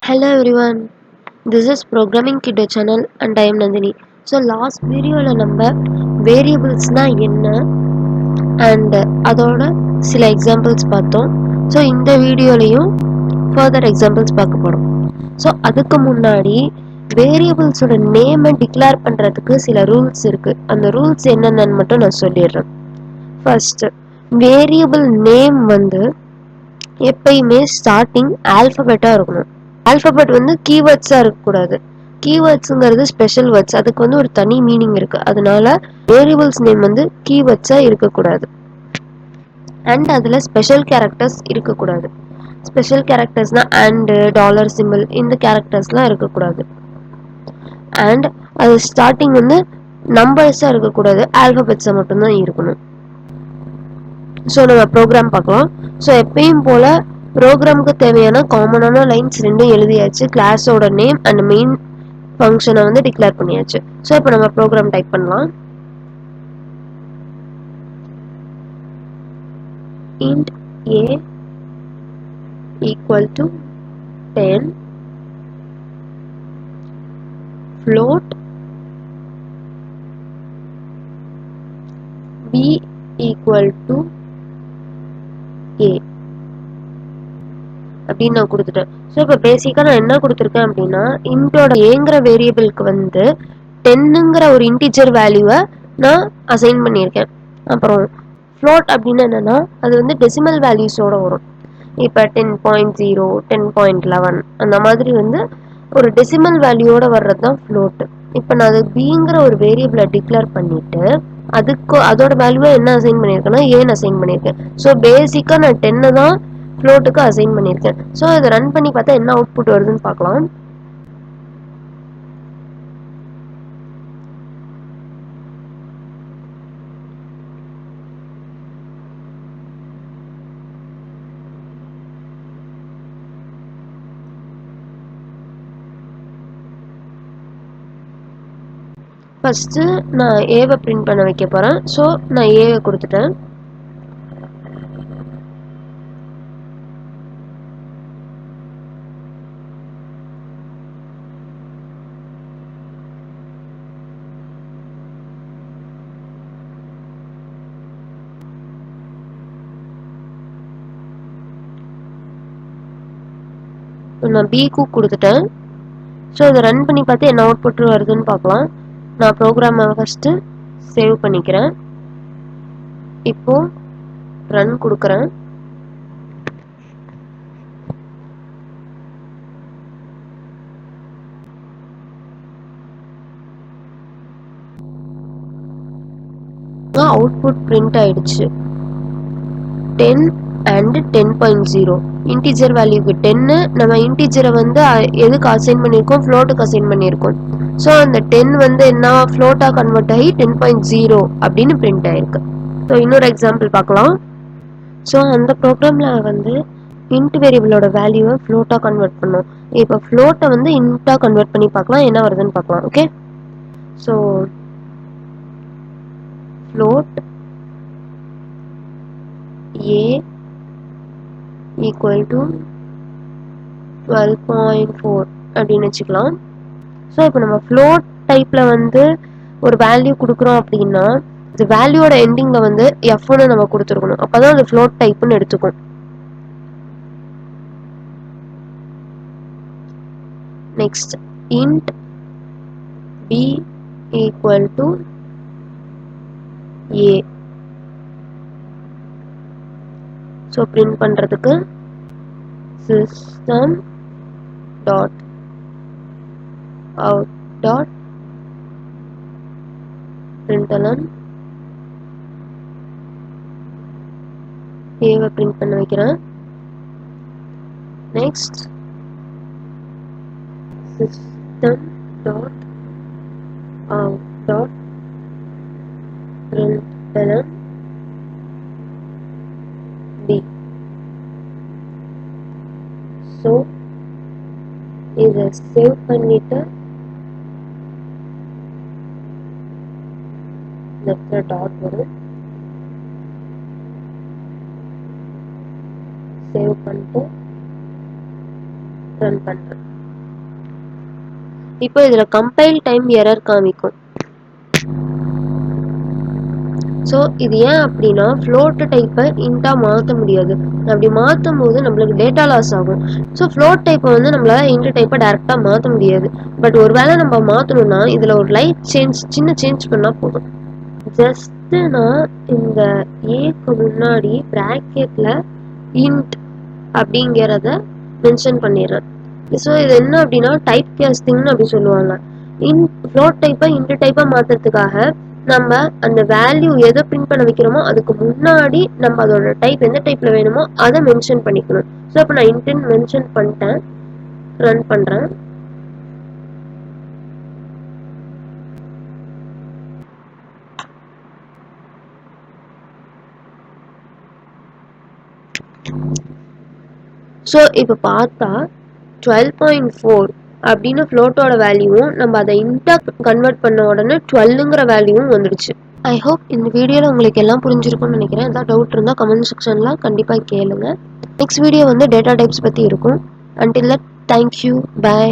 Hello everyone, this is Programming Kiddo channel and I am Nandini. So last video la namba variables na enna and அதோட சில examples பார்த்தோம். So இந்த வீடியோலையும் further examples பார்க்க போறோம். So அதுக்கு முன்னாடி variables ஓட name declare பண்றதுக்கு சில rules இருக்கு. அந்த rules என்னென்னு மட்டும் நான் சொல்லிடுறேன். First, variable name வந்து எப்பயுமே ஸ்டார்டிங் ஆல்பபெட்டா இருக்கணும். ஆல்பபெட் வந்து கீவேர்ட்ஸா இருக்கக்கூடாது. கீவேர்ட்ஸுங்கிறது ஸ்பெஷல் வேர்ட்ஸ், அதுக்கு வந்து ஒரு தனி மீனிங் இருக்கு. அதனால வேரியபிள்ஸ் நேம் வந்து கீவேர்ட்ஸா இருக்கக்கூடாது. அண்ட் அதுல ஸ்பெஷல் கேரக்டர்ஸ் இருக்கக்கூடாது. ஸ்பெஷல் கேரக்டர்ஸ்னா அண்ட், டாலர் சிம்பிள், இந்த கேரக்டர்ஸ்லாம் இருக்கக்கூடாது. அண்ட் அது ஸ்டார்டிங் வந்து நம்பர்ஸா இருக்கக்கூடாது, ஆல்பபெட்ஸா மட்டும்தான் இருக்கணும். ஸோ நம்ம ப்ரோக்ராம் பார்க்கலாம். ஸோ எப்பயும் போல ப்ரோக்ராமுக்கு தேவையான காமனான லைன்ஸ் ரெண்டும் எழுதியாச்சு. கிளாஸோட நேம் அண்ட் மெயின் ஃபங்க்ஷனை வந்து டிக்ளேர் பண்ணியாச்சு. ஸோ இப்போ நம்ம ப்ரோக்ராம் டைப் பண்ணலாம். int a equal to 10, float b equal to a அப்படின்னு நான் கொடுத்துட்டேன். ஸோ இப்போ பேசிக்காக நான் என்ன கொடுத்துருக்கேன் அப்படின்னா, இன்டோட ஏங்கிற வேரியபிளுக்கு வந்து 10ங்கிற ஒரு இன்டிஜர் வேல்யூவை நான் அசைன் பண்ணியிருக்கேன். அப்புறம் ஃப்ளோட் அப்படின்னு என்னன்னா, அது வந்து டெசிமல் வேல்யூஸோட வரும். இப்போ 10.0, 10.11 அந்த மாதிரி வந்து ஒரு டெசிமல் வேல்யூவோட வர்றது தான் ஃப்ளோட். இப்போ நான் அது பிங்கிற ஒரு வேரியபிளை டிக்ளேர் பண்ணிட்டு அதோட வேல்யூவை என்ன அசைன் பண்ணியிருக்கேன்னா ஏன்னு அசைன் பண்ணியிருக்கேன். ஸோ பேசிக்காக நான் 10 தான் ஃப்ளோட்டுக்கு அசைன் பண்ணியிருக்கேன். ஸோ இதை ரன் பண்ணி பார்த்தா என்ன அவுட்புட் வருதுன்னு பார்க்கலாம். ஃபர்ஸ்ட் நான் ஏவை பிரிண்ட் பண்ண வைக்க போறேன். ஸோ நான் ஏவை கொடுத்துட்டேன். நான் பிக்கு கொடுத்துட்டேன். ஸோ இதை ரன் பண்ணி பார்த்து என்ன அவுட்புட் வருதுன்னு பார்க்கலாம். நான் ப்ரோக்ராமை ஃபர்ஸ்ட் சேவ் பண்ணிக்கிறேன். இப்போ ரன் கொடுக்குறேன். அவுட்புட் பிரிண்ட் ஆயிடுச்சு. 10 அண்ட் 10.0 இன்டிஜர் வேல்யூக்கு 10. நம்ம இன்டிஜரை வந்து எதுக்கு அசைன் பண்ணியிருக்கோம், ஃப்ளோட்டுக்கு அசைன் பண்ணியிருக்கோம். ஸோ அந்த 10 வந்து என்ன ஃப்ளோட்டாக கன்வெர்ட் ஆகி 10.0 அப்படின்னு பிரிண்ட் ஆயிருக்கு. ஸோ இன்னொரு எக்ஸாம்பிள் பார்க்கலாம். ஸோ அந்த ப்ரோக்ராமில் வந்து இன்ட் வேரியபிளோட வேல்யூவை ஃப்ளோட்டாக கன்வெர்ட் பண்ணோம். இப்போ ஃப்ளோட்டை வந்து இன்ட்டாக கன்வெர்ட் பண்ணி பார்க்கலாம், என்ன வருதுன்னு பார்க்கலாம். Okay, so float a equal to 12.4 அப்படின்னு வச்சுக்கலாம். ஸோ இப்போ நம்ம ஃப்ளோட் டைப்ல வந்து ஒரு வேல்யூ கொடுக்குறோம் அப்படின்னா இந்த வேல்யூவோட எண்டிங்ல வந்து எஃப்னு நம்ம கொடுத்துருக்கணும். அப்பதான் அது ஃப்ளோட் டைப்னு எடுத்துக்கும். Next int b equal to a. So print பண்றதுக்கு system dot out dot println a print பண்ண வைக்கிறேன். Next system dot out dot println b. So இதை சேவ் பண்ணிட்டு இந்த டாட் வரும். சேவ் பண்ணிட்டு ரன் பண்ணுறேன். இப்போ இதில் கம்பைல் டைம் எரர் காமிக்கும். ஸோ இது ஏன் அப்படின்னா ஃப்ளோட் டைப்பை இன்ட்டாக மாற்ற முடியாது. அப்படி மாற்றும் போது நம்மளுக்கு டேட்டா லாஸ் ஆகும். ஸோ ஃப்ளோட் டைப்பை வந்து நம்மளால் இன்ட் டைப்பை டேரெக்டாக மாற்ற முடியாது. பட் ஒரு வேளை நம்ம மாற்றணும்னா இதில் ஒரு லைட் சின்ன சேஞ்ச் பண்ணால் போதும். ஜஸ்ட்டு நான் இந்த ஏக்கு முன்னாடி ப்ராக்கெட்டில் இன்ட் அப்படிங்கிறத மென்ஷன் பண்ணிடுறேன். ஸோ இது என்ன அப்படின்னா டைப் கேஸ்டிங்னு அப்படி சொல்லுவாங்க. ஃப்ளோட் டைப்பை இன்ட் டைப்பாக மாற்றுறதுக்காக நம்ம அந்த வேல்யூ எதை பிரிண்ட் பண்ண வைக்கிறோமோ அதுக்கு முன்னாடி நம்ம அதோட டைப் எந்த டைப்ல வேணுமோ அதை மென்ஷன் பண்ணிக்கணும். ஸோ அப்போ நான் இன்டென்ட் மென்ஷன் பண்ணிட்டேன், ரன் பண்றேன். ஸோ இப்போ பார்த்தா 12.4 அப்படின்னு ஃப்ளோட்டோட வேல்யூவும் நம்ம அதை இன்டாக கன்வெர்ட் பண்ண உடனே 12ங்கிற வேல்யூவும் வந்துடுச்சு. ஐ ஹோப் இந்த வீடியோவில் உங்களுக்கு எல்லாம் புரிஞ்சிருக்கும்னு நினைக்கிறேன். ஏதாவது டவுட் இருந்தால் கமெண்ட் செக்ஷனில் கண்டிப்பாக கேளுங்க. நெக்ஸ்ட் வீடியோ வந்து டேட்டா டைப்ஸ் பற்றி இருக்கும். Until that, thank you, by.